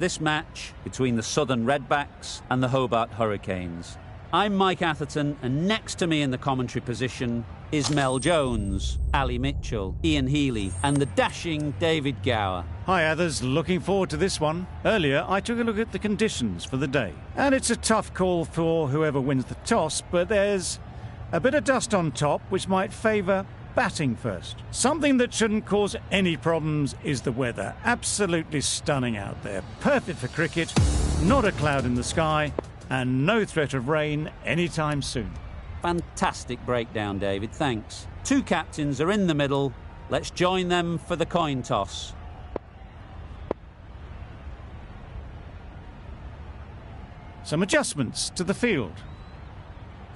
This match between the Southern Redbacks and the Hobart Hurricanes. I'm Mike Atherton, and next to me in the commentary position is Mel Jones, Ali Mitchell, Ian Healy and the dashing David Gower. Hi others, looking forward to this one. Earlier I took a look at the conditions for the day, and it's a tough call for whoever wins the toss, but there's a bit of dust on top which might favour batting first. Something that shouldn't cause any problems is the weather. Absolutely stunning out there. Perfect for cricket, not a cloud in the sky, and no threat of rain anytime soon. Fantastic breakdown, David, thanks. Two captains are in the middle. Let's join them for the coin toss. Some adjustments to the field.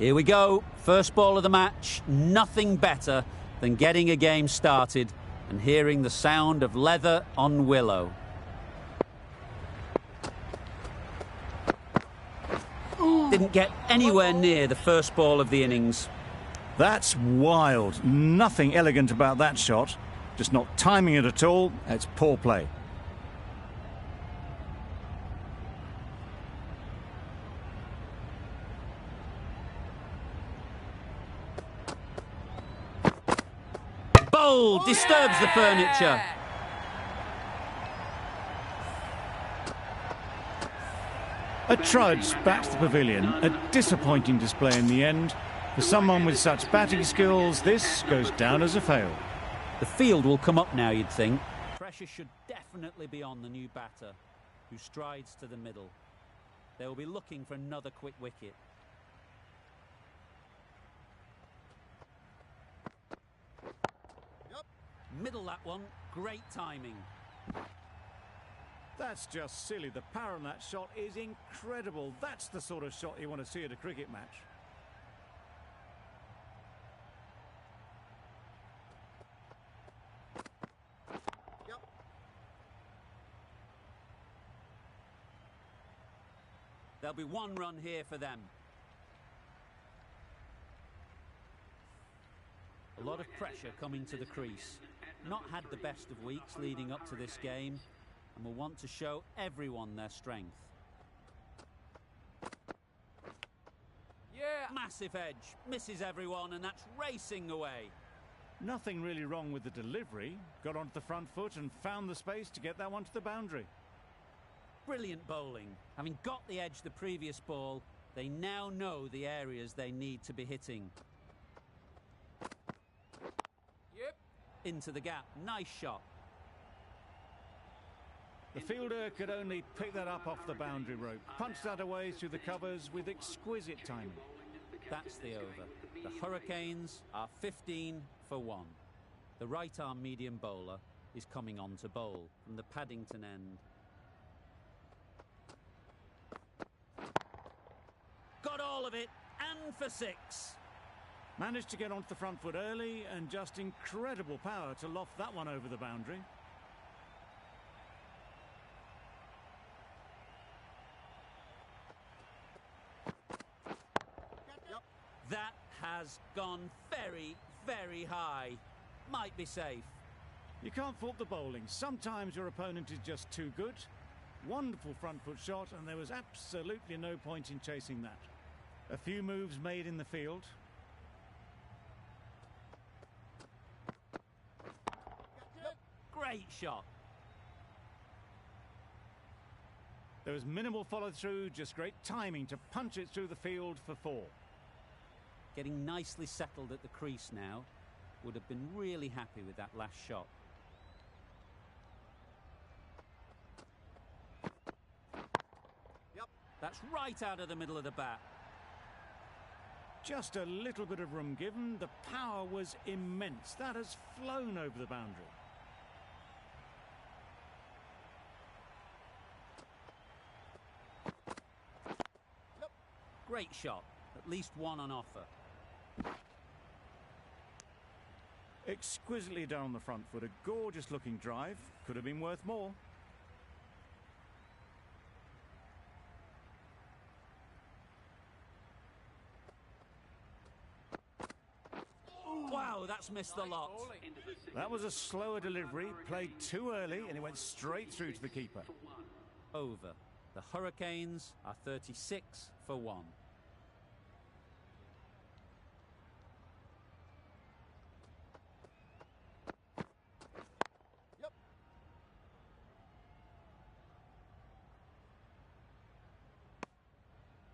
Here we go. First ball of the match. Nothing better than getting a game started and hearing the sound of leather on willow. Didn't get anywhere near the first ball of the innings. That's wild. Nothing elegant about that shot. Just not timing it at all. It's poor play. Bowl disturbs the furniture. A trudge back to the pavilion. A disappointing display in the end. For someone with such batting skills, this goes down as a fail. The field will come up now, you'd think. Pressure should definitely be on the new batter, who strides to the middle. They will be looking for another quick wicket. Middle that one, great timing. That's just silly. The power on that shot is incredible. That's the sort of shot you want to see at a cricket match. There'll be one run here for them. A lot of pressure coming to the crease. Not had the best of weeks leading up to this game, and will want to show everyone their strength. Yeah. Massive edge, misses everyone, and that's racing away. Nothing really wrong with the delivery. Got onto the front foot and found the space to get that one to the boundary. Brilliant bowling. Having got the edge the previous ball, they now know the areas they need to be hitting. Into the gap, nice shot. The fielder could only pick that up off the boundary rope, punch that away through the covers with exquisite timing. That's the over. The Hurricanes are 15 for 1. The right-arm medium bowler is coming on to bowl from the Paddington end. Got all of it, and for 6. Managed to get onto the front foot early, and just incredible power to loft that one over the boundary. That has gone very, very high. Might be safe. You can't fault the bowling. Sometimes your opponent is just too good. Wonderful front foot shot, and there was absolutely no point in chasing that. A few moves made in the field. Great shot. There was minimal follow-through, just great timing to punch it through the field for 4. Getting nicely settled at the crease now. Would have been really happy with that last shot. That's right out of the middle of the bat. Just a little bit of room given. The power was immense. That has flown over the boundary. Great shot. At least one on offer. Exquisitely down the front foot. A gorgeous looking drive. Could have been worth more. Wow, that's missed the lot. That was a slower delivery, played too early, and it went straight through to the keeper. over. The Hurricanes are 36 for 1.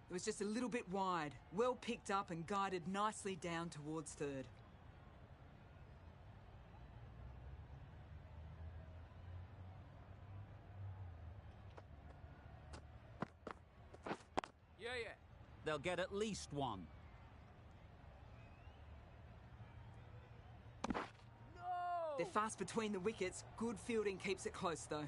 It was just a little bit wide, well picked up and guided nicely down towards third. Yeah. They'll get at least 1. No! They're fast between the wickets. Good fielding keeps it close though.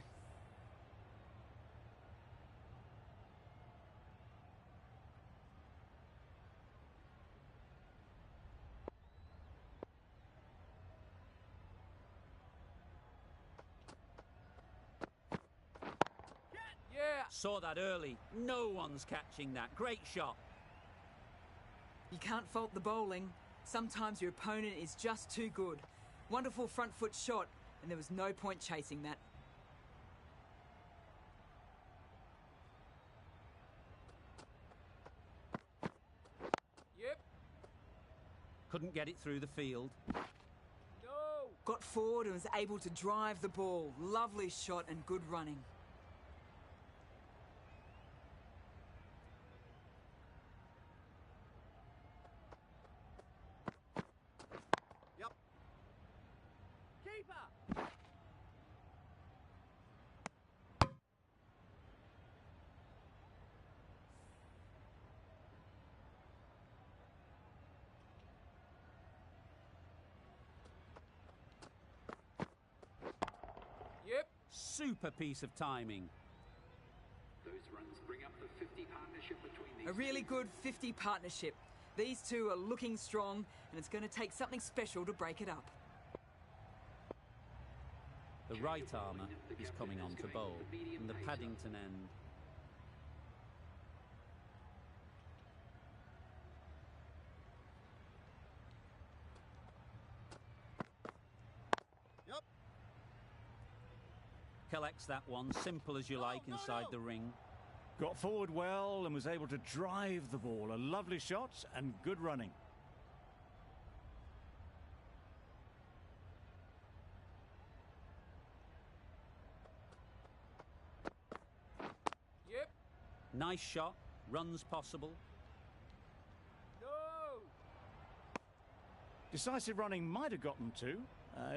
Yeah! Saw that early. No one's catching that. Great shot. You can't fault the bowling. Sometimes your opponent is just too good. Wonderful front foot shot, and there was no point chasing that. Yep. Couldn't get it through the field. No! Got forward and was able to drive the ball. Lovely shot and good running. Yep. Keeper! Yep. Super piece of timing. Those runs bring up the 50 partnership between these. A really good 50 partnership. These two are looking strong, and it's going to take something special to break it up. The right armour is coming on to bowl from the Paddington end. Yep. Collects that one, simple as you like, inside the ring. Got forward well and was able to drive the ball. A lovely shot and good running. Yep. Nice shot. Runs possible. No! Decisive running might have gotten 2.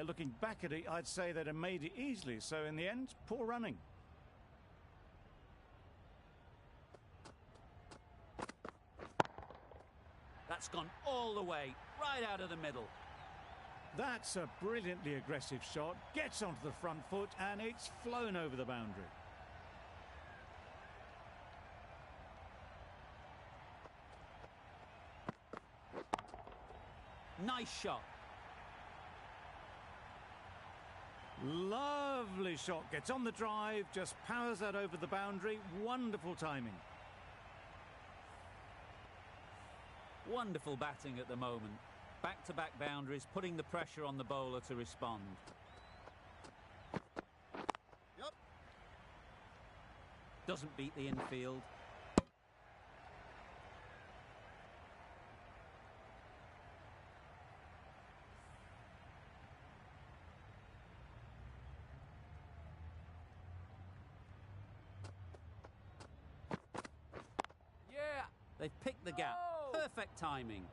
Looking back at it, I'd say they'd have made it easily. So in the end, poor running. That's gone all the way, right out of the middle. That's a brilliantly aggressive shot. Gets onto the front foot and it's flown over the boundary. Nice shot. Lovely shot. Gets on the drive, just powers that over the boundary. Wonderful timing. Wonderful batting at the moment. Back-to-back boundaries, putting the pressure on the bowler to respond. Yep. Doesn't beat the infield. Yeah. They've picked the gap. Perfect timing.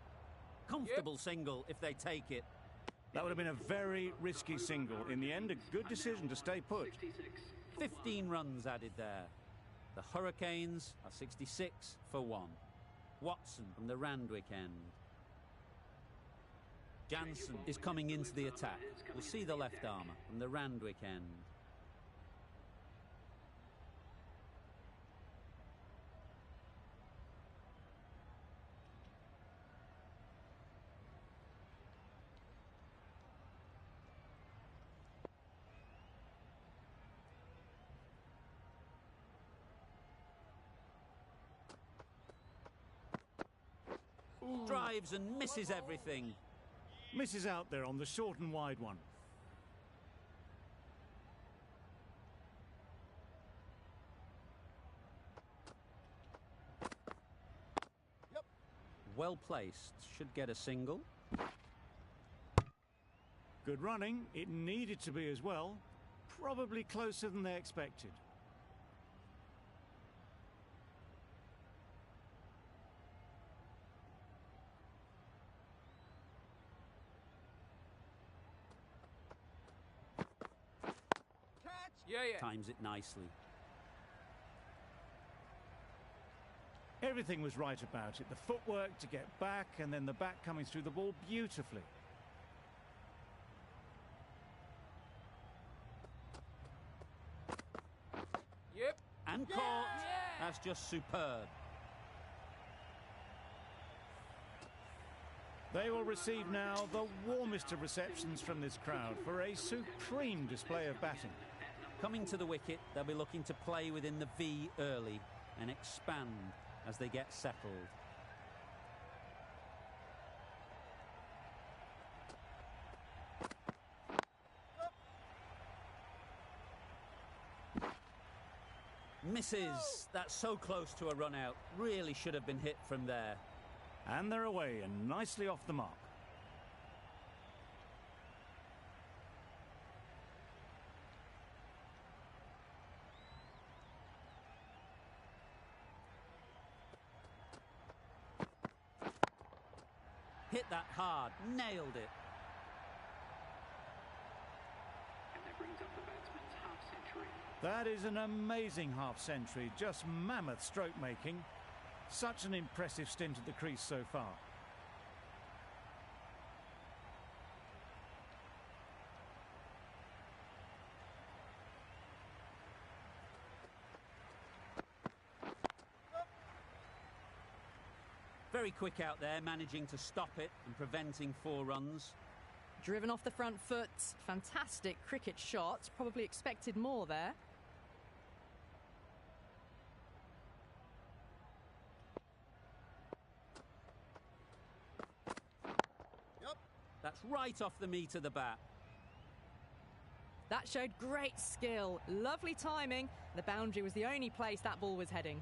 Comfortable single if they take it. That would have been a very risky single. In the end, a good decision to stay put. 15 runs added there. The Hurricanes are 66 for 1. Watson from the Randwick end. Jansen is coming into the attack. We'll see the left armour from the Randwick end. Drives and misses everything. Misses out there on the short and wide one. well placed, should get a single. Good running. It needed to be as well. Probably closer than they expected. Yeah. Times it nicely. Everything was right about it. The footwork to get back and then the back coming through the ball beautifully. Yep. And caught. That's just superb. They will receive now the warmest of receptions from this crowd for a supreme display of batting. Coming to the wicket, they'll be looking to play within the V early and expand as they get settled. Misses. That's so close to a run out. Really should have been hit from there. And they're away and nicely off the mark. Hit that hard. Nailed it. And that brings up the batsman's half-century. That is an amazing half-century. Just mammoth stroke making. Such an impressive stint at the crease so far. Very quick out there, managing to stop it and preventing 4 runs. Driven off the front foot. Fantastic cricket shot. Probably expected more there. That's right off the meat of the bat. That showed great skill. Lovely timing. The boundary was the only place that ball was heading.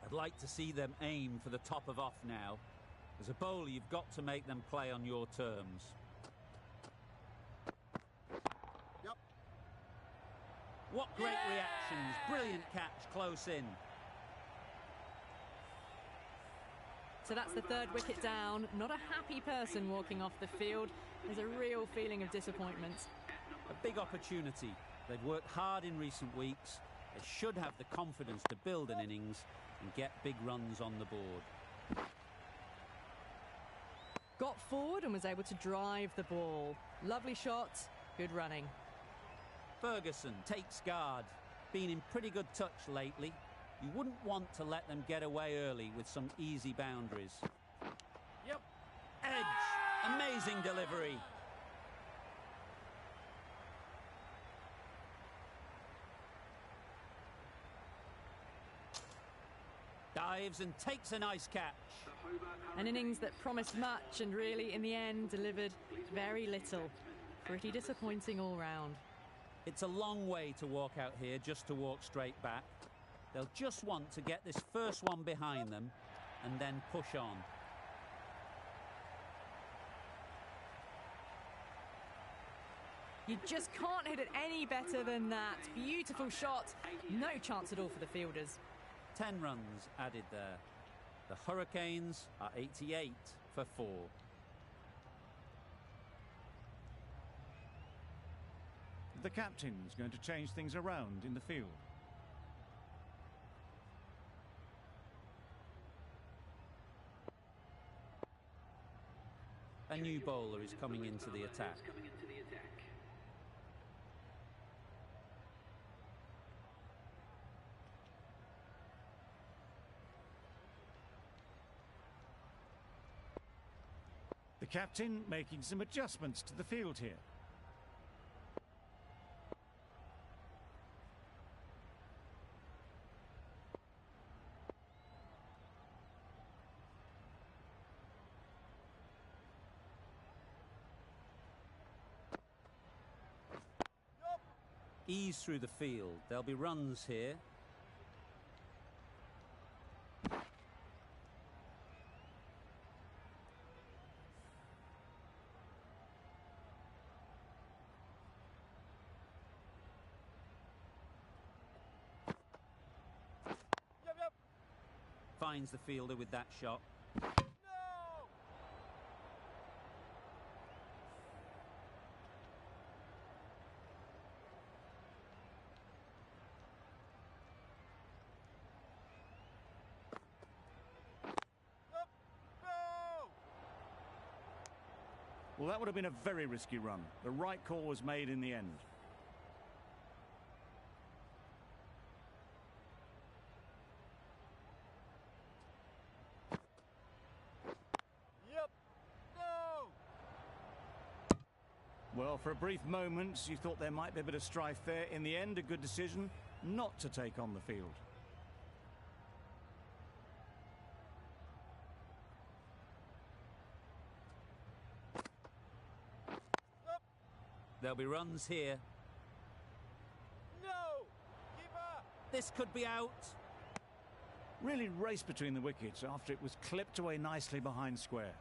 I'd like to see them aim for the top of off now. As a bowler, you've got to make them play on your terms. What great reactions. Brilliant catch close in. So that's the 3rd wicket down. Not a happy person walking off the field. There's a real feeling of disappointment. A big opportunity. They've worked hard in recent weeks. They should have the confidence to build an innings and get big runs on the board. Got forward and was able to drive the ball. Lovely shot, good running. Ferguson takes guard. Been in pretty good touch lately. You wouldn't want to let them get away early with some easy boundaries. Yep. Edge. Amazing delivery. Dives and takes a nice catch. An innings that promised much and really, in the end, delivered very little. Pretty disappointing all round. It's a long way to walk out here just to walk straight back. They'll just want to get this first one behind them and then push on. You just can't hit it any better than that. Beautiful shot. No chance at all for the fielders. 10 runs added there. The Hurricanes are 88 for 4. The captain's going to change things around in the field. A new bowler is coming into the attack. The captain making some adjustments to the field here. Ease through the field. There'll be runs here. finds the fielder with that shot. Well, that would have been a very risky run. The right call was made in the end. Yep. No. Well, for a brief moment, you thought there might be a bit of strife there. In the end, a good decision not to take on the field. There'll be runs here. No. Keeper. This could be out. Really raced between the wickets after it was clipped away nicely behind square.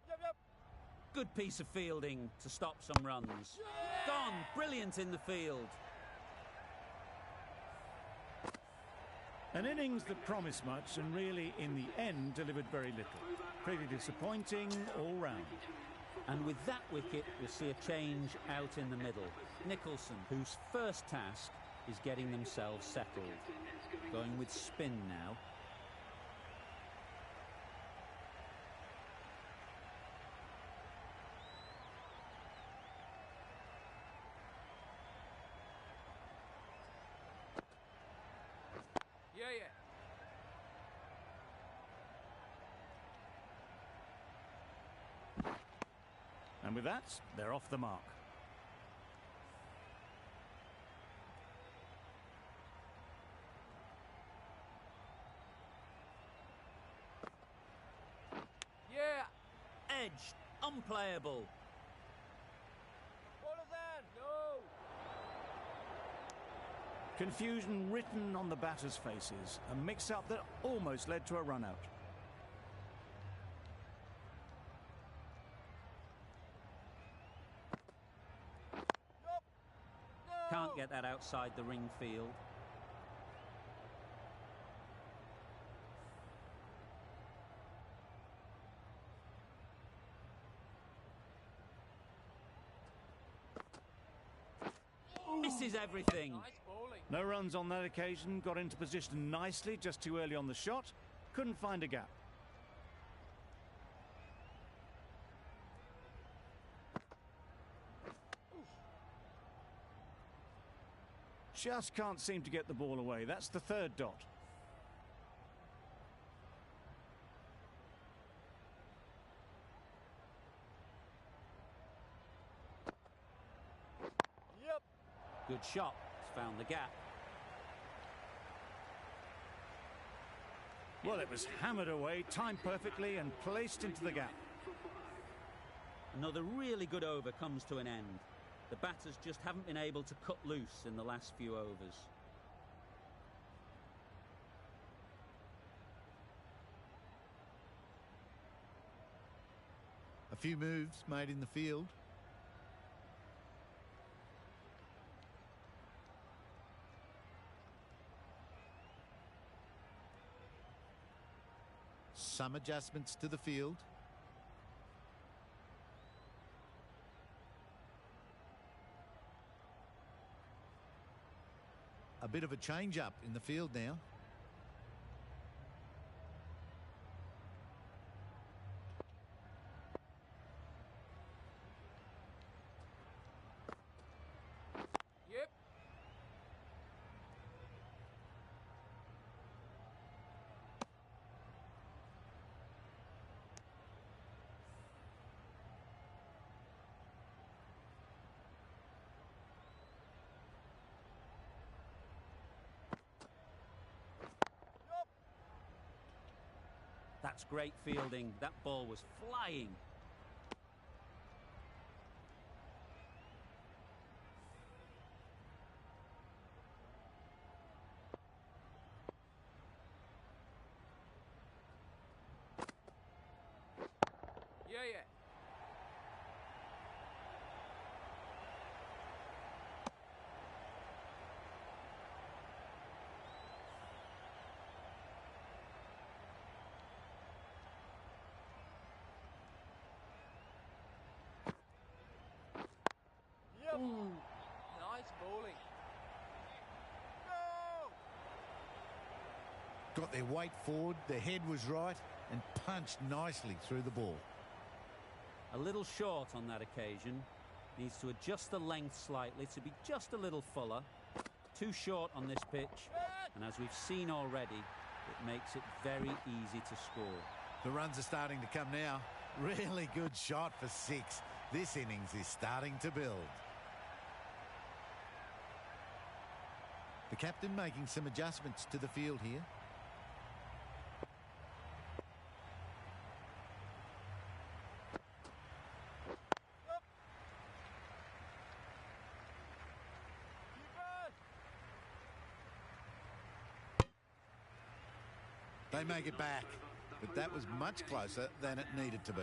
Yep. Good piece of fielding to stop some runs. Gone. Brilliant in the field. An innings that promised much and really, in the end, delivered very little. Pretty disappointing all round. And with that wicket, we'll see a change out in the middle. Nicholson, whose first task is getting themselves settled. Going with spin now. Yeah. And with that, they're off the mark. Yeah. Edged. Unplayable. What is that? No. Confusion written on the batters' faces. A mix-up that almost led to a run-out. Nope. No. Can't get that outside the ring field. Misses everything. Nice bowling. No runs on that occasion. Got into position nicely, just too early on the shot. Couldn't find a gap. Just can't seem to get the ball away. That's the third dot. Yep. Good shot. It's found the gap. Well, it was hammered away, timed perfectly and placed into the gap. Another really good over comes to an end. The batters just haven't been able to cut loose in the last few overs. A few moves made in the field. Some adjustments to the field. A bit of a change-up in the field now. Yep. That's great fielding. That ball was flying. Yeah. got their weight forward, their head was right, and punched nicely through the ball. A little short on that occasion. Needs to adjust the length slightly to be just a little fuller. Too short on this pitch, and as we've seen already, it makes it very easy to score. The runs are starting to come now. Really good shot for 6. This innings is starting to build. The captain making some adjustments to the field here. They make it back, but that was much closer than it needed to be.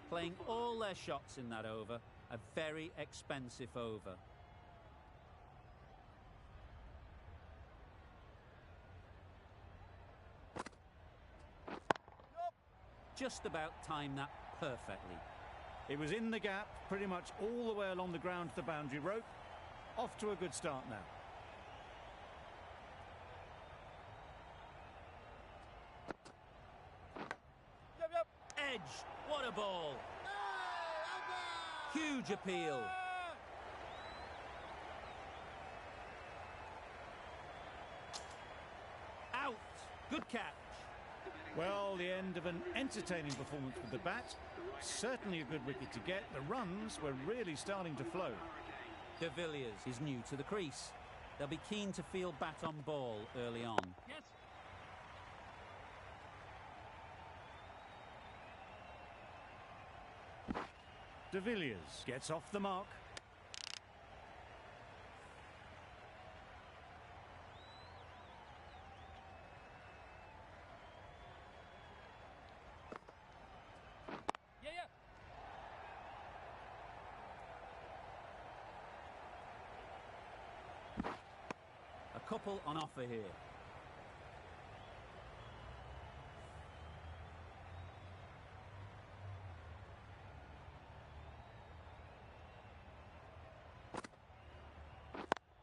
Playing all their shots in that over, a very expensive over. Just about timed that perfectly. It was in the gap, pretty much all the way along the ground to the boundary rope. Off to a good start now. Edge, what a ball! Huge appeal. Out, good catch. Well, the end of an entertaining performance with the bat. Certainly a good wicket to get. The runs were really starting to flow. De Villiers is new to the crease. They'll be keen to feel bat on ball early on. Yes. De Villiers gets off the mark. Yeah. A couple on offer here.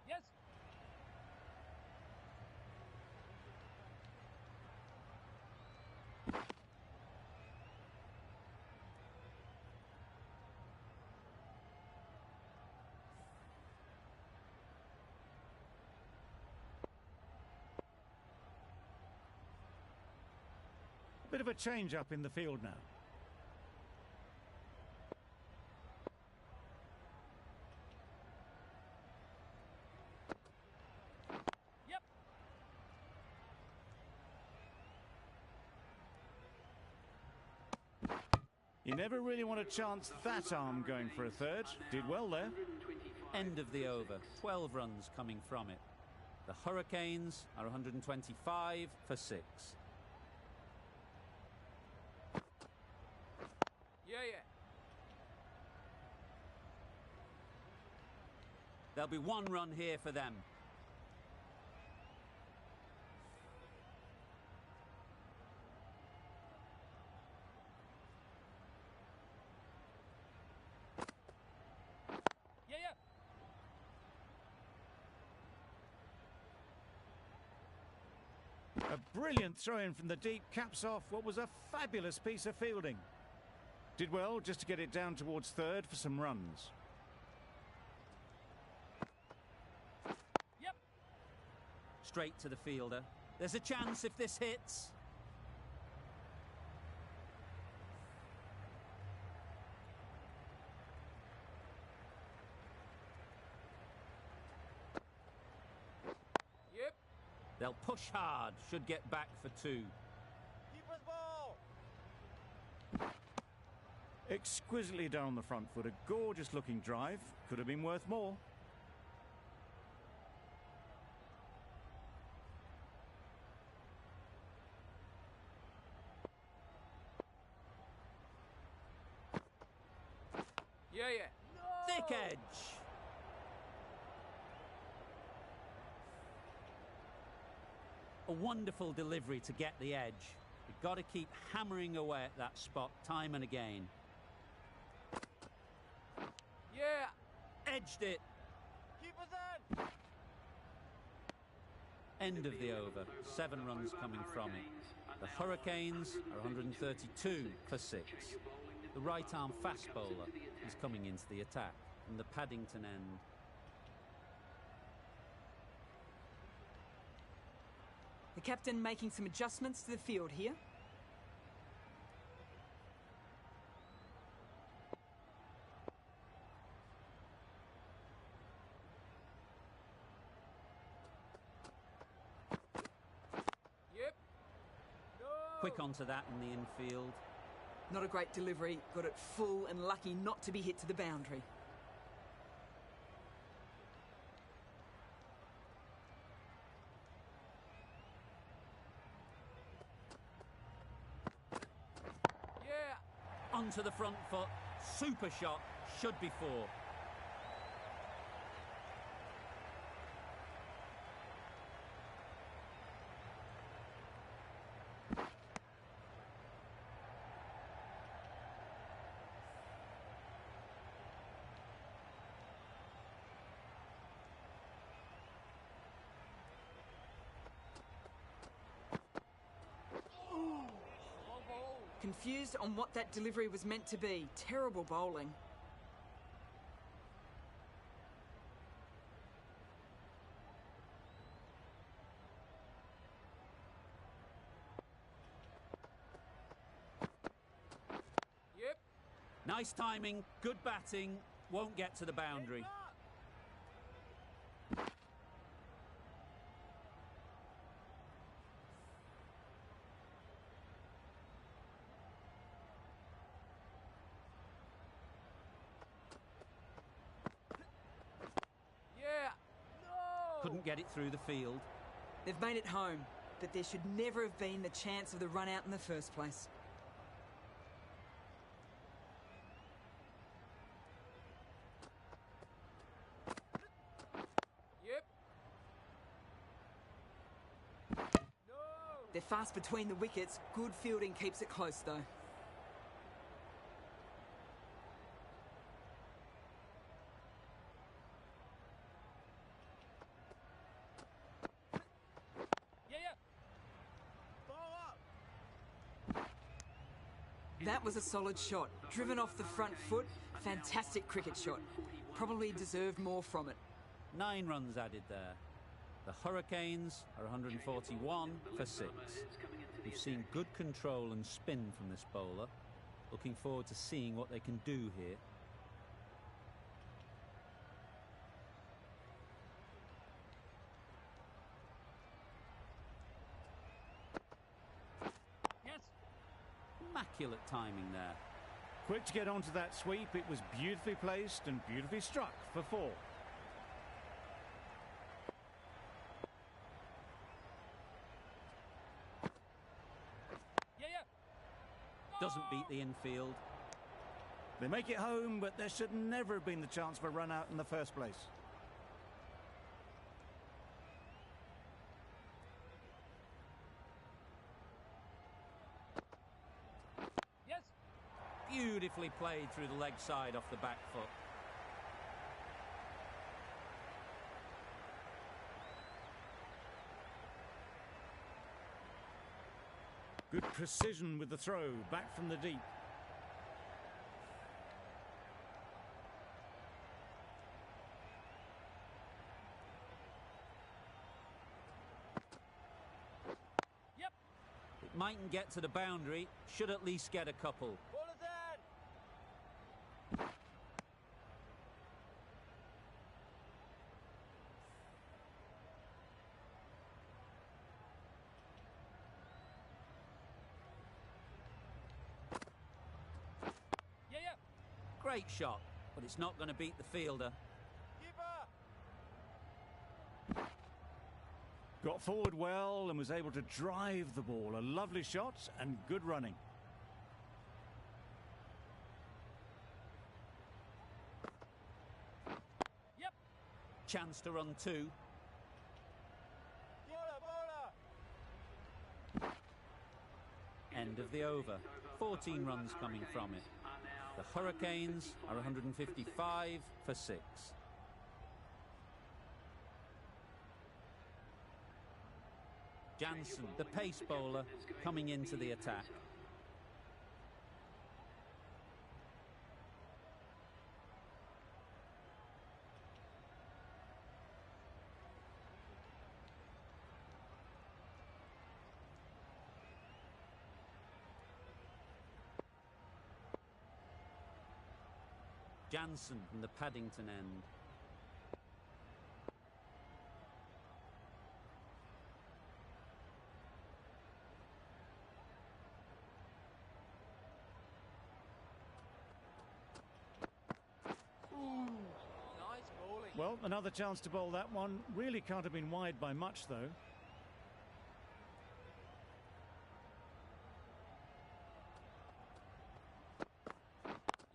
Yes. Bit of a change up in the field now. Yep. You never really want to chance that arm going for a third. Did well there. End of the over. 12 runs coming from it. The Hurricanes are 125 for 6. Yeah. There'll be 1 run here for them. Yeah. A brilliant throw-in from the deep caps off what was a fabulous piece of fielding. Did well just to get it down towards third for some runs. Yep. Straight to the fielder. There's a chance if this hits. Yep. They'll push hard, should get back for 2. Keeper's ball. Exquisitely done on the front foot. A gorgeous looking drive. Could have been worth more. Yeah. Thick edge. A wonderful delivery to get the edge. You've got to keep hammering away at that spot time and again. Yeah. Edged it. Keeper's in. End of the over. 7 runs coming from it. The Hurricanes are 132 for 6. The right-arm fast bowler is coming into the attack from the Paddington end. The captain making some adjustments to the field here. Yep. No. Quick onto that in the infield. Not a great delivery, got it full and lucky not to be hit to the boundary. Yeah. Onto the front foot. Super shot. Should be 4. Confused on what that delivery was meant to be. Terrible bowling. Yep. Nice timing, good batting, won't get to the boundary. Yeah. No. Couldn't get it through the field. They've made it home, but there should never have been the chance of the run out in the first place. Yep. No. They're fast between the wickets. Good fielding keeps it close though. Yeah. That was a solid shot. Driven off the front foot. Fantastic cricket shot. Probably deserved more from it. 9 runs added there. The Hurricanes are 141 for 6. We've seen good control and spin from this bowler. Looking forward to seeing what they can do here. Yes. Immaculate timing there. Quick to get onto that sweep. It was beautifully placed and beautifully struck for 4. Yeah. Doesn't beat the infield. They make it home, but there should never have been the chance for a run out in the first place. Yes. Beautifully played through the leg side off the back foot. Good precision with the throw, back from the deep. Yep. It mightn't get to the boundary, should at least get a couple. Ball is in. Yeah. Great shot, but it's not going to beat the fielder. Keeper. Got forward well and was able to drive the ball. A lovely shot and good running. Yep. Chance to run 2. Bowler. End of the over. 14 runs coming from it. The Hurricanes are 155 for 6. Jansen, the pace bowler, coming into the attack. Jansen from the Paddington end. Nice bowling. Well, another chance to bowl that one. Really can't have been wide by much, though.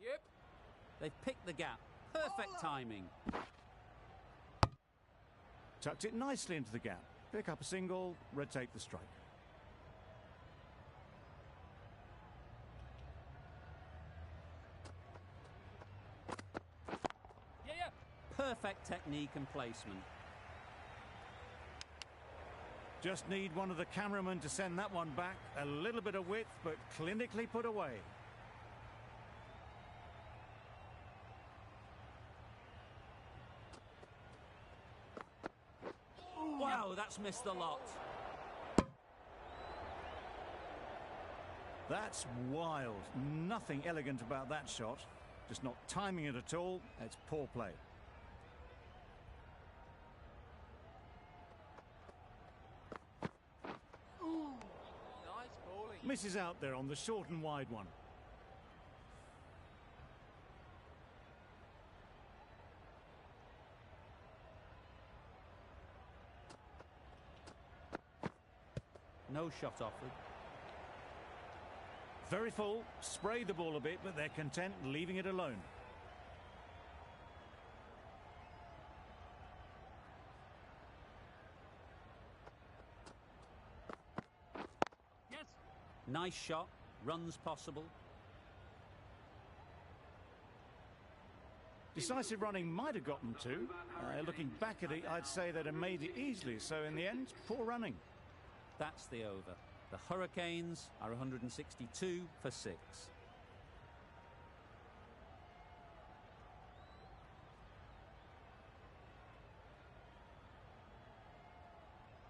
Yep. They've picked the gap. Perfect timing. Tucked it nicely into the gap. Pick up a single, rotate the strike. Yeah. Perfect technique and placement. Just need one of the cameramen to send that one back. A little bit of width, but clinically put away. Wow, that's missed the lot. That's wild. Nothing elegant about that shot. Just not timing it at all. It's poor play. Nice bowling. Misses out there on the short and wide one. No shot offered. Very full. Spray the ball a bit, but they're content leaving it alone. Yes. Nice shot. Runs possible. Decisive running might have gotten two. Looking back at it, I'd say they'd have made it easily. So in the end, poor running. That's the over. The Hurricanes are 162 for 6.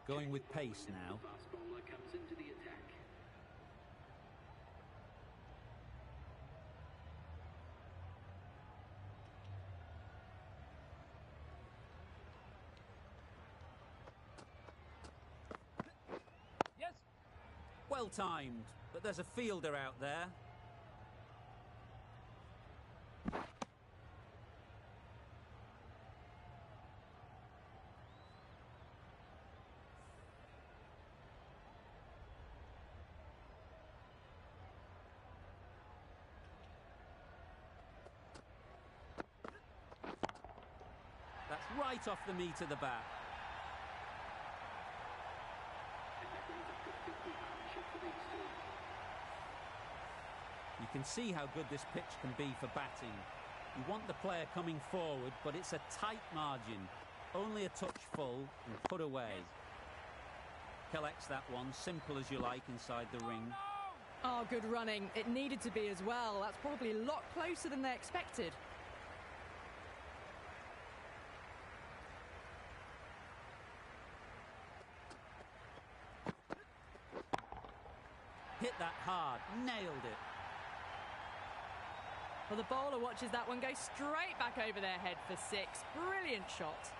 Going with pace now. Fast bowler comes into the attack. Yes. Well timed, but there's a fielder out there. That's right off the meat of the bat. You can see how good this pitch can be for batting. You want the player coming forward, but it's a tight margin. Only a touch full and put away. Collects that one, simple as you like, inside the ring. Oh, good running. It needed to be as well. That's probably a lot closer than they expected. Hit that hard, nailed it. Well, the bowler watches that one go straight back over their head for 6. Brilliant shot.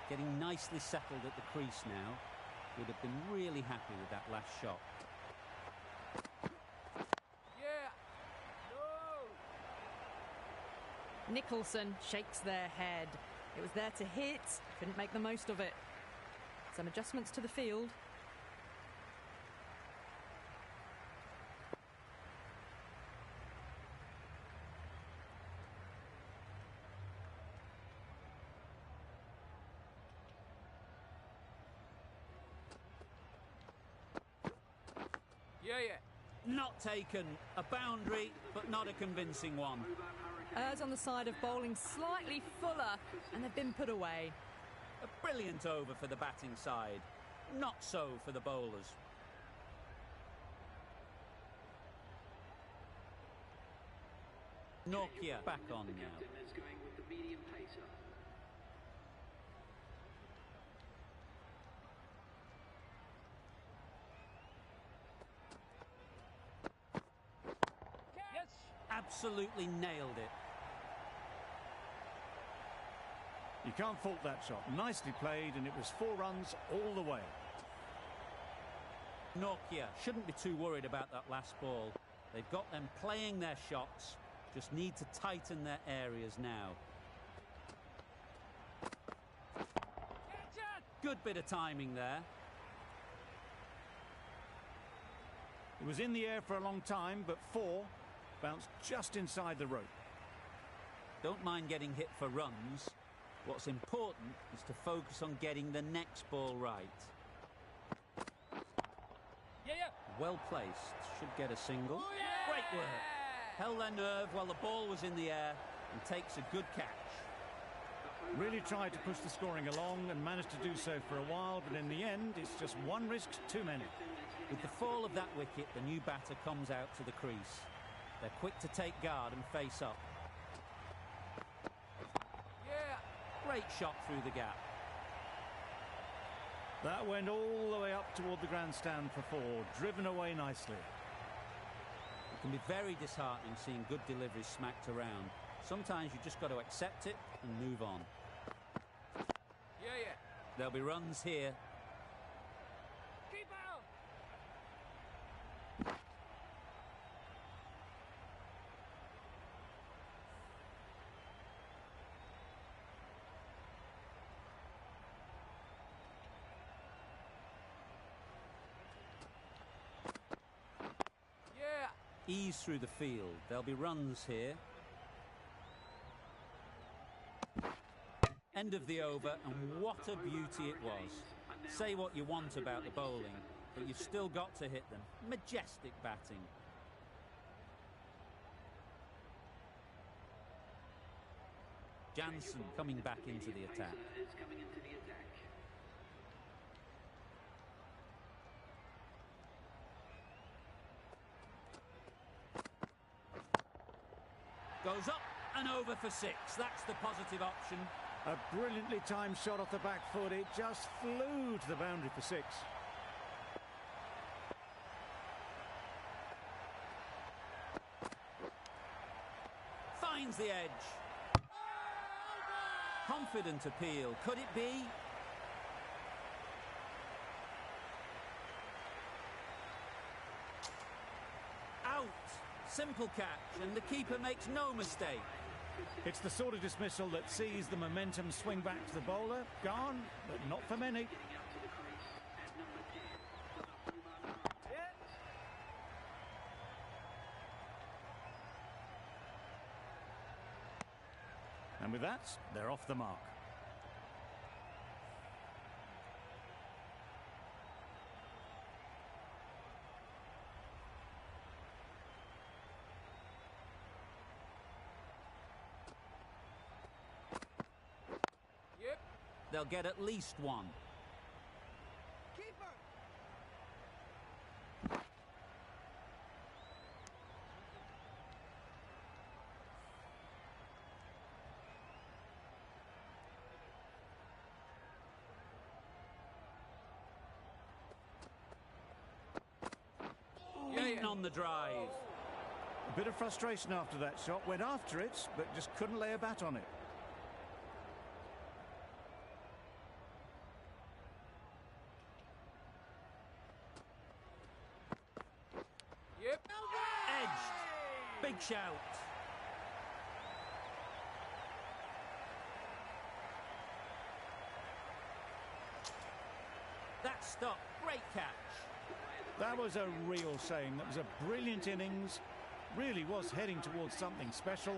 Getting nicely settled at the crease now. Would have been really happy with that last shot. Yeah. No. Nicholson shakes their head. It was there to hit, couldn't make the most of it. Some adjustments to the field. Yeah. Not taken. A boundary, but not a convincing one. Errs on the side of bowling slightly fuller, and they've been put away. A brilliant over for the batting side. Not so for the bowlers. Nokia back on now. Captain is going with the medium pacer. Yes. Absolutely nailed it. You can't fault that shot. Nicely played, and it was 4 runs all the way. Nokia shouldn't be too worried about that last ball. They've got them playing their shots, just need to tighten their areas now. Catch it. Good bit of timing there. It was in the air for a long time, but 4 bounced just inside the rope. Don't mind getting hit for runs. What's important is to focus on getting the next ball right. Yeah, yeah. Well placed, should get a single. Oh, yeah! Great work. Held their nerve while the ball was in the air and takes a good catch. Really tried to push the scoring along and managed to do so for a while, but in the end, it's just 1 risk too many. With the fall of that wicket, the new batter comes out to the crease. They're quick to take guard and face up. Yeah. Great shot through the gap. That went all the way up toward the grandstand for 4, driven away nicely. It can be very disheartening seeing good deliveries smacked around. Sometimes you just got to accept it and move on. Yeah, yeah. There'll be runs here. Keep out. Yeah. Ease through the field. There'll be runs here. End of the over, and what a beauty it was. Say what you want about the bowling, but you've still got to hit them. Majestic batting. Jansen coming back into the attack. Is coming into the attack. Goes up and over for 6. That's the positive option. A brilliantly timed shot off the back foot. It just flew to the boundary for 6. Finds the edge. Confident appeal. Could it be? Out. Simple catch, and the keeper makes no mistake. It's the sort of dismissal that sees the momentum swing back to the bowler. Gone, but not for many. Getting out to the crease at number 10. Yeah. And with that, they're off the mark. Yep. They'll get at least 1. Keeper. Beaten on the drive. A bit of frustration after that shot. Went after it, but just couldn't lay a bat on it. Yep. Edged. Big shout. That stop. Great catch. That was a real shame. That was a brilliant innings. Really was heading towards something special.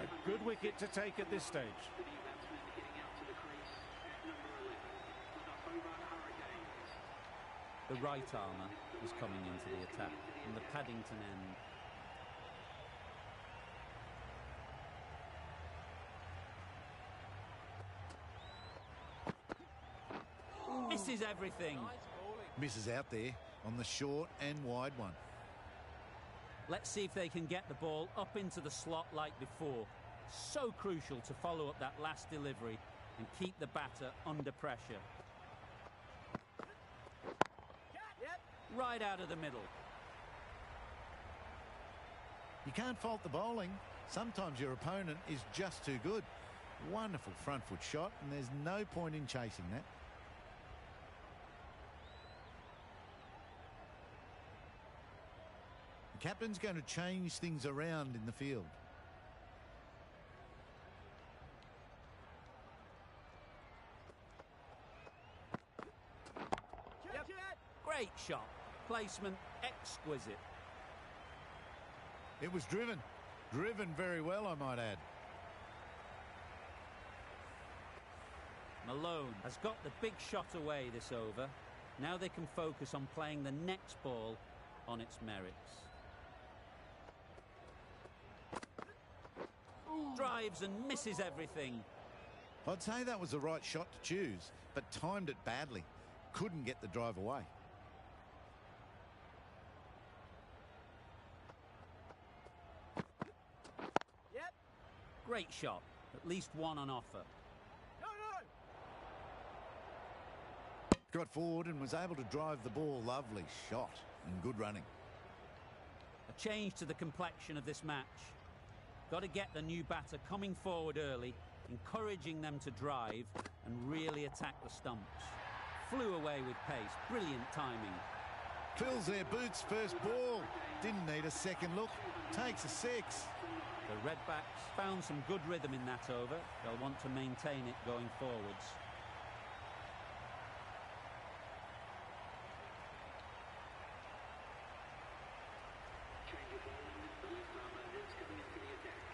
A good wicket to take at this stage. The new batsman getting out to the crease at number 11 for the Hobart Hurricanes. The right armour is coming into the attack from the Paddington end. misses everything. Nice bowling. Misses out there on the short and wide one. Let's see if they can get the ball up into the slot like before. So crucial to follow up that last delivery and keep the batter under pressure. Yep. Right out of the middle. You can't fault the bowling. Sometimes your opponent is just too good. Wonderful front foot shot, and there's no point in chasing that. The captain's going to change things around in the field. Yep. Great shot. Placement exquisite. It was driven. Driven very well, I might add. Malone has got the big shot away this over. Now they can focus on playing the next ball on its merits. Drives and misses everything. I'd say that was the right shot to choose, but timed it badly. Couldn't get the drive away. Yep. Great shot. At least one on offer. No. Got forward and was able to drive the ball. Lovely shot and good running. A change to the complexion of this match. Got to get the new batter coming forward early, encouraging them to drive and really attack the stumps. Flew away with pace. Brilliant timing. Fills their boots, first ball. Didn't need a second look. Takes a 6. The Redbacks found some good rhythm in that over. They'll want to maintain it going forwards. Change of bowling. The left-arm bowlers coming into the attack.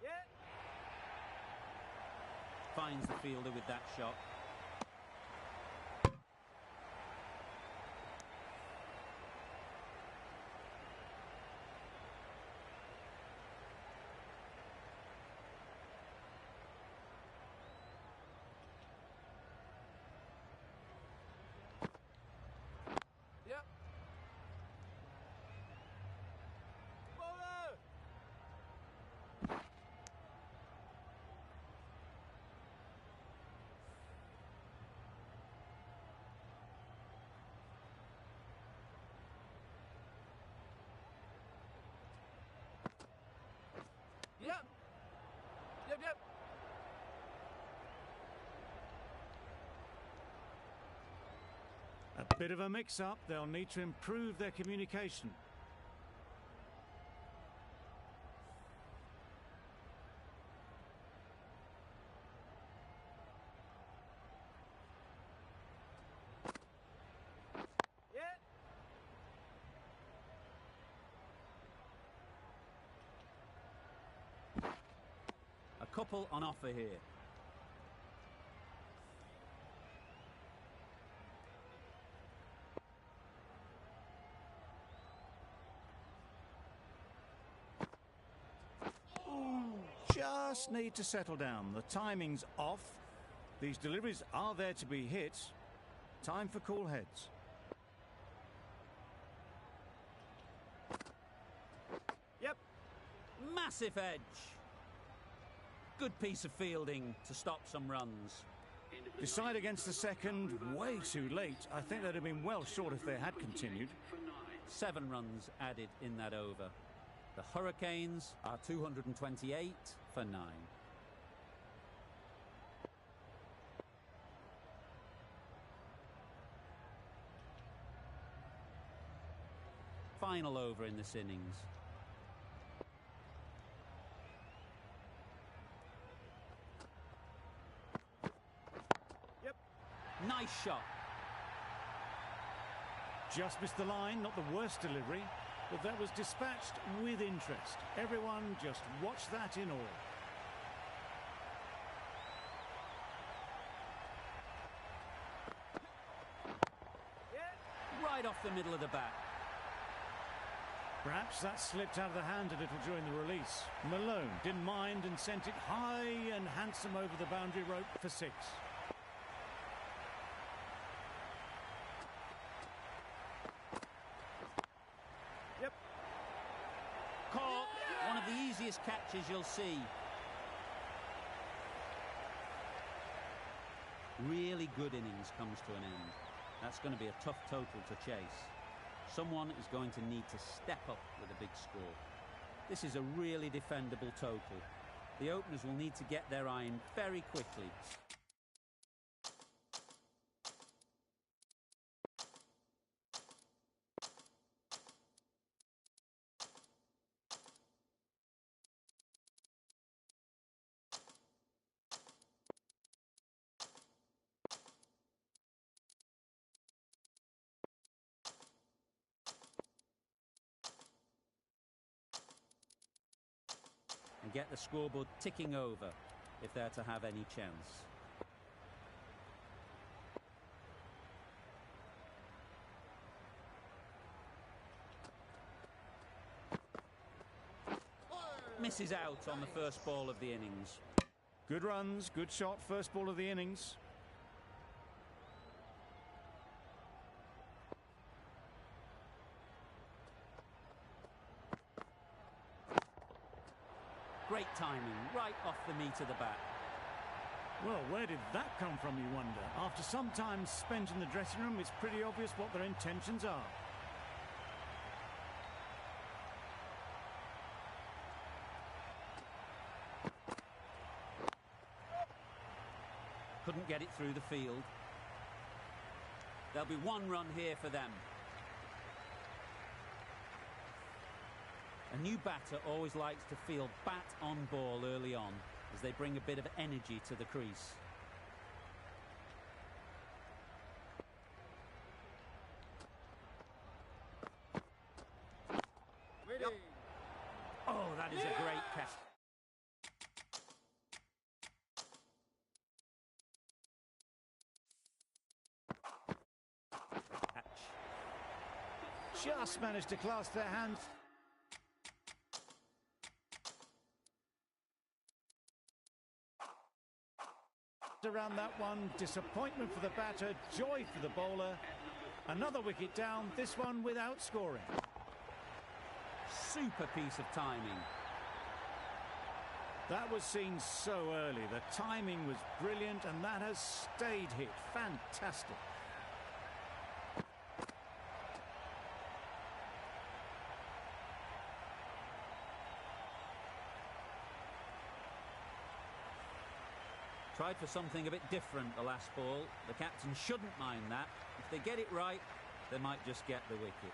Yeah. Finds the fielder with that shot. Yep. Bowler. Yep. Yep. A bit of a mix-up. They'll need to improve their communication. Yeah. A couple on offer here. Just need to settle down. The timing's off. These deliveries are there to be hit. Time for cool heads. Yep. Massive edge. Good piece of fielding to stop some runs. Decide against the second. Way too late. I think they'd have been well short if they had continued. For 9. 7 runs added in that over. The Hurricanes are 228 for 9. Final over in this innings. Yep. Nice shot. Just missed the line, not the worst delivery, but that was dispatched with interest. Everyone just watch that in awe. Yeah. Right off the middle of the bat. Perhaps that slipped out of the hand a little during the release. Malone didn't mind and sent it high and handsome over the boundary rope for 6. Yep. Caught. One of the easiest catches you'll see. Really good innings comes to an end. That's going to be a tough total to chase. Someone is going to need to step up with a big score. This is a really defendable total. The openers will need to get their iron very quickly. And get the scoreboard ticking over if they're to have any chance. Misses out on the first ball of the innings. Good runs, good shot, first ball of the innings. Great timing, right off the meat of the bat. Well, where did that come from, you wonder? After some time spent in the dressing room, it's pretty obvious what their intentions are. Couldn't get it through the field. There'll be one run here for them. A new batter always likes to feel bat on ball early on as they bring a bit of energy to the crease. Yep. Oh, that is a great catch. Just managed to clasp their hands. Around that one, disappointment for the batter, joy for the bowler. Another wicket down, this one without scoring. Super piece of timing. That was seen so early. The timing was brilliant and that has stayed hit. Fantastic. Tried for something a bit different the last ball. The captain shouldn't mind that. If they get it right, they might just get the wicket.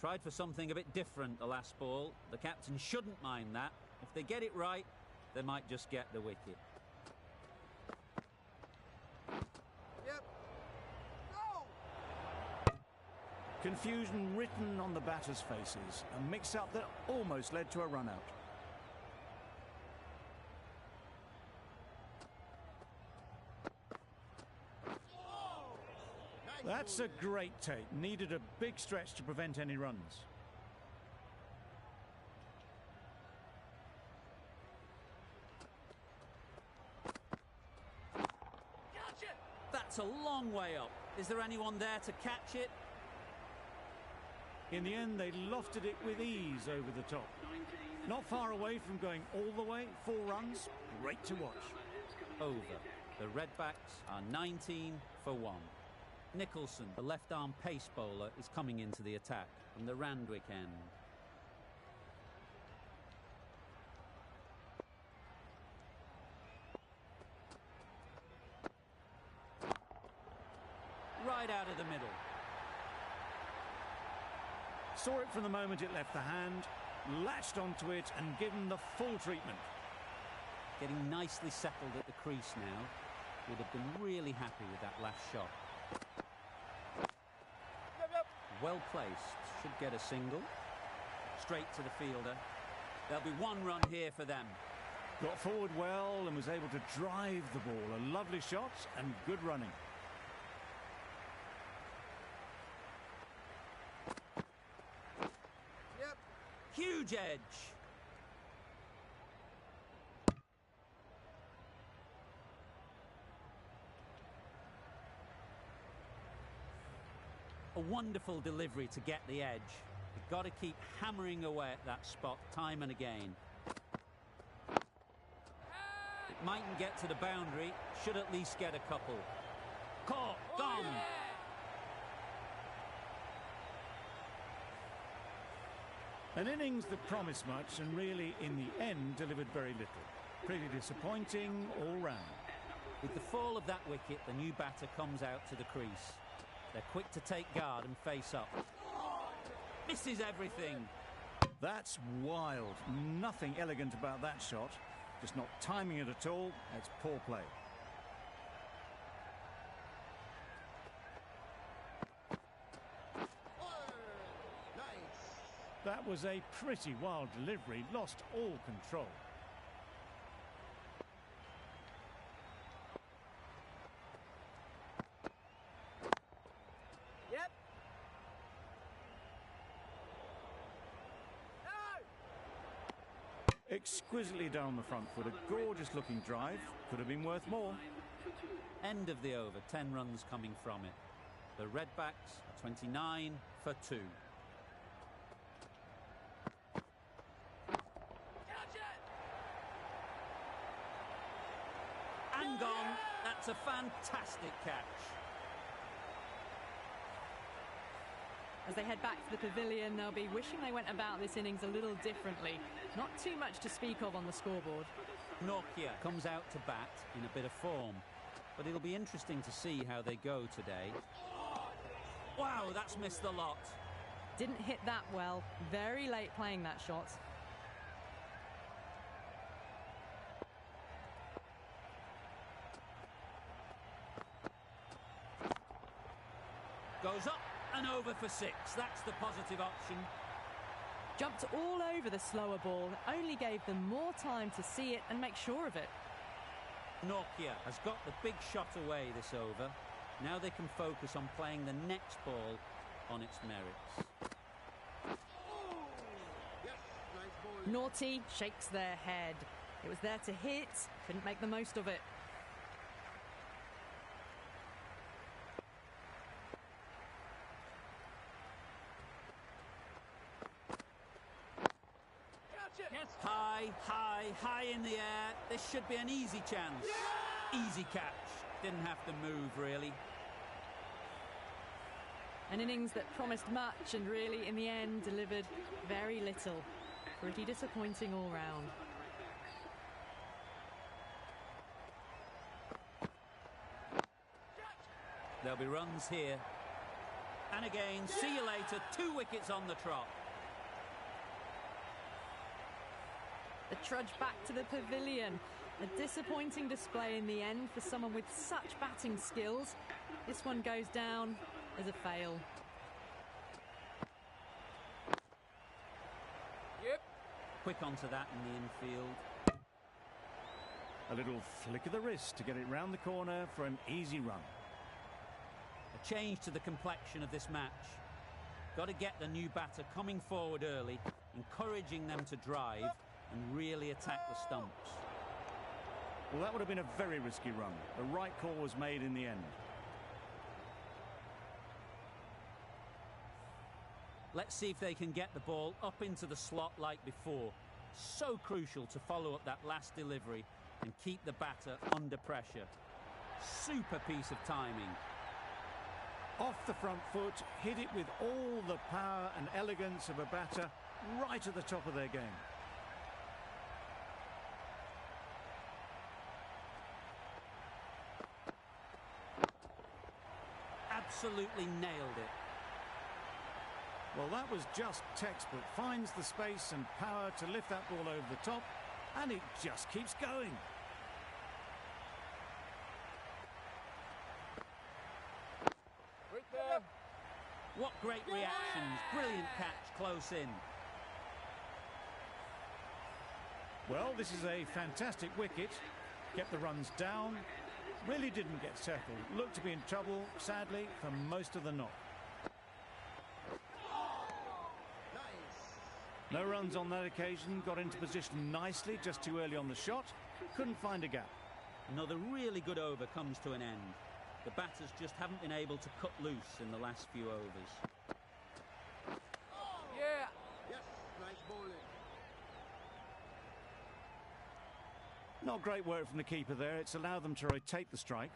Tried for something a bit different the last ball. The captain shouldn't mind that. If they get it right, they might just get the wicket. Yep. Go! Confusion written on the batters' faces. A mix-up that almost led to a run-out. That's a great take. Needed a big stretch to prevent any runs. That's a long way up. Is there anyone there to catch it? In the end, they lofted it with ease over the top. Not far away from going all the way. 4 runs. Great to watch. Over. The Redbacks are 19 for 1. Nicholson, the left-arm pace bowler, is coming into the attack from the Randwick end. Right out of the middle. Saw it from the moment it left the hand, latched onto it and given the full treatment. Getting nicely settled at the crease now. Would have been really happy with that last shot. Well placed, should get a single. Straight to the fielder. There'll be 1 run here for them. Got forward well and was able to drive the ball. A lovely shot and good running. Yep. Huge edge. A wonderful delivery to get the edge. You've got to keep hammering away at that spot time and again. It mightn't get to the boundary, should at least get a couple. Caught, gone. An innings that promised much and really, in the end, delivered very little. Pretty disappointing all round. With the fall of that wicket, the new batter comes out to the crease. They're quick to take guard and face up. Misses everything. That's wild. Nothing elegant about that shot. Just not timing it at all. It's poor play. Nice. That was a pretty wild delivery. Lost all control. Yep. Exquisitely down the front foot. A gorgeous looking drive. Could have been worth more. End of the over, 10 runs coming from it. The Redbacks are 29 for 2. And gone. That's a fantastic catch. As they head back to the pavilion, they'll be wishing they went about this innings a little differently. Not too much to speak of on the scoreboard. Nortje comes out to bat in a bit of form, but it'll be interesting to see how they go today. Wow, that's missed the lot. Didn't hit that well. Very late playing that shot. Goes up and over for 6. That's the positive option. Jumped all over the slower ball. Only gave them more time to see it and make sure of it. Nortje has got the big shot away this over. Now they can focus on playing the next ball on its merits. Naughty shakes their head. It was there to hit, couldn't make the most of it. High in the air. This should be an easy chance. Easy catch. Didn't have to move, really. An innings that promised much and really, in the end, delivered very little. Pretty disappointing all round. There'll be runs here. And again, see you later, 2 wickets on the trot. The trudge back to the pavilion. A disappointing display in the end for someone with such batting skills. This one goes down as a fail. Yep. Quick onto that in the infield. A little flick of the wrist to get it round the corner for an easy run. A change to the complexion of this match. Got to get the new batter coming forward early, encouraging them to drive and really attack the stumps. Well, that would have been a very risky run. The right call was made in the end. Let's see if they can get the ball up into the slot like before. So crucial to follow up that last delivery and keep the batter under pressure. Super piece of timing. Off the front foot, hit it with all the power and elegance of a batter right at the top of their game. Absolutely nailed it. Well, that was just textbook. Finds the space and power to lift that ball over the top, and it just keeps going. Right there. What great reactions. Brilliant catch close in. Well, this is a fantastic wicket. Kept the runs down. Really didn't get settled. Looked to be in trouble, sadly, for most of the knock. Nice. No runs on that occasion. Got into position nicely, just too early on the shot. Couldn't find a gap. Another really good over comes to an end. The batters just haven't been able to cut loose in the last few overs. Yeah. Yes, nice bowling. Not great work from the keeper there. It's allowed them to rotate the strike.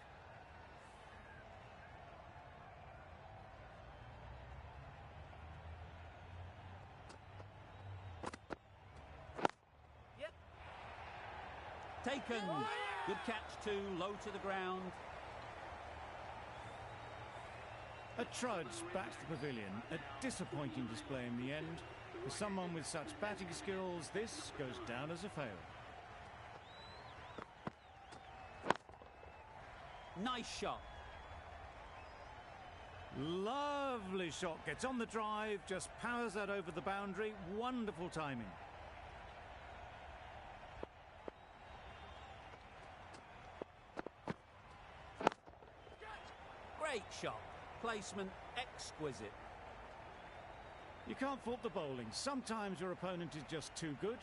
Yep. Taken. Good catch too, low to the ground. A trudge back to the pavilion. A disappointing display in the end. For someone with such batting skills, this goes down as a fail. Nice shot. Lovely shot. Gets on the drive, just powers that over the boundary. Wonderful timing. Great shot. Placement exquisite. You can't fault the bowling. Sometimes your opponent is just too good.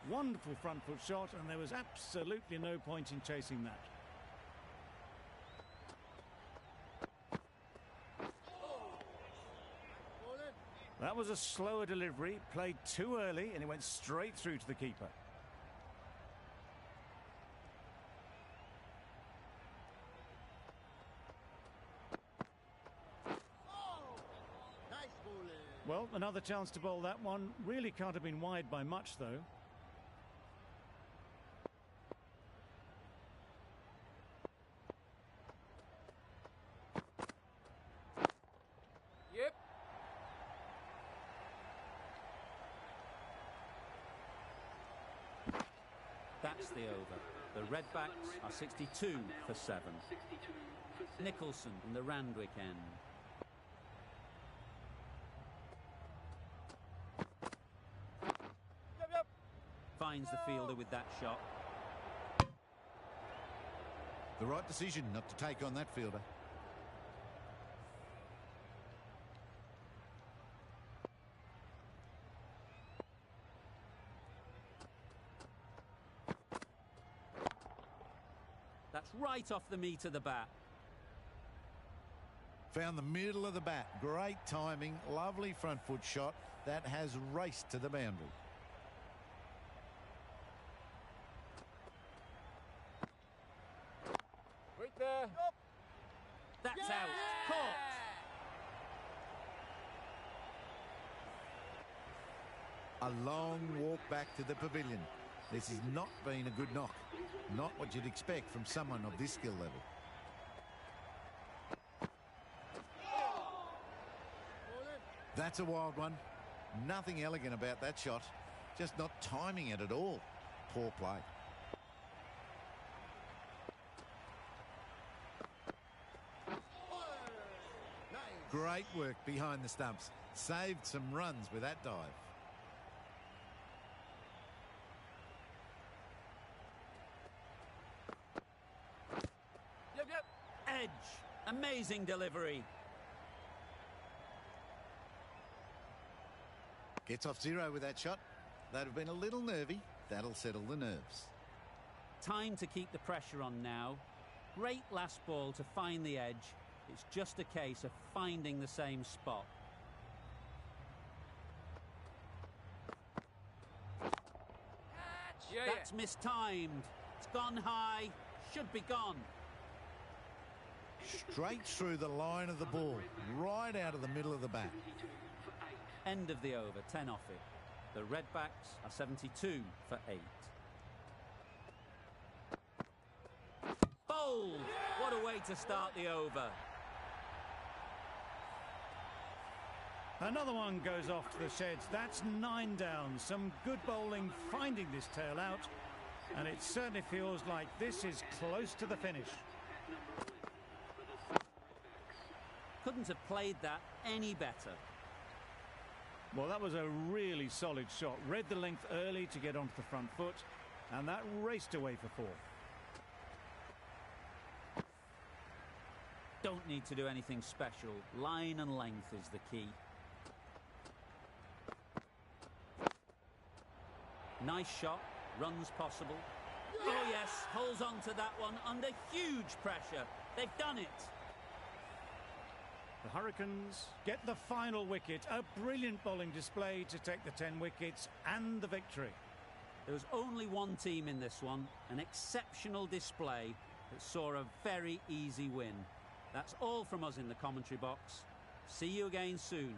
Wonderful front foot shot, and there was absolutely no point in chasing that. Bowling. That was a slower delivery, played too early, and it went straight through to the keeper. Nice bowling. Well, another chance to bowl that one. Really can't have been wide by much, though. Yep. That's the over. The Redbacks are 62 for 7. 62 for 7. Nicholson in the Randwick end. Yep. Finds the fielder with that shot. The right decision not to take on that fielder. That's right off the meat of the bat. Found the middle of the bat. Great timing. Lovely front foot shot. That has raced to the boundary. Right there. That's out. Caught. A long walk back to the pavilion. This has not been a good knock. Not what you'd expect from someone of this skill level. That's a wild one. Nothing elegant about that shot. Just not timing it at all. Poor play. Great work behind the stumps. Saved some runs with that dive. Yep. Edge. Amazing delivery. Gets off zero with that shot. They'd have been a little nervy. That'll settle the nerves. Time to keep the pressure on now. Great last ball to find the edge. It's just a case of finding the same spot. That's mistimed. It's gone high. Should be gone. Straight through the line of the ball. Right out of the middle of the bat. End of the over, 10 off it. The Redbacks are 72 for 8. Bowled! What a way to start the over. Another one goes off to the sheds. That's 9 down. Some good bowling finding this tail out. And it certainly feels like this is close to the finish. Couldn't have played that any better. Well, that was a really solid shot. Read the length early to get onto the front foot, and that raced away for 4. Don't need to do anything special. Line and length is the key. Nice shot. Runs possible. Oh, yes. Holds on to that one under huge pressure. They've done it. The Hurricanes get the final wicket. A brilliant bowling display to take the 10 wickets and the victory. There was only one team in this one. An exceptional display that saw a very easy win. That's all from us in the commentary box. See you again soon.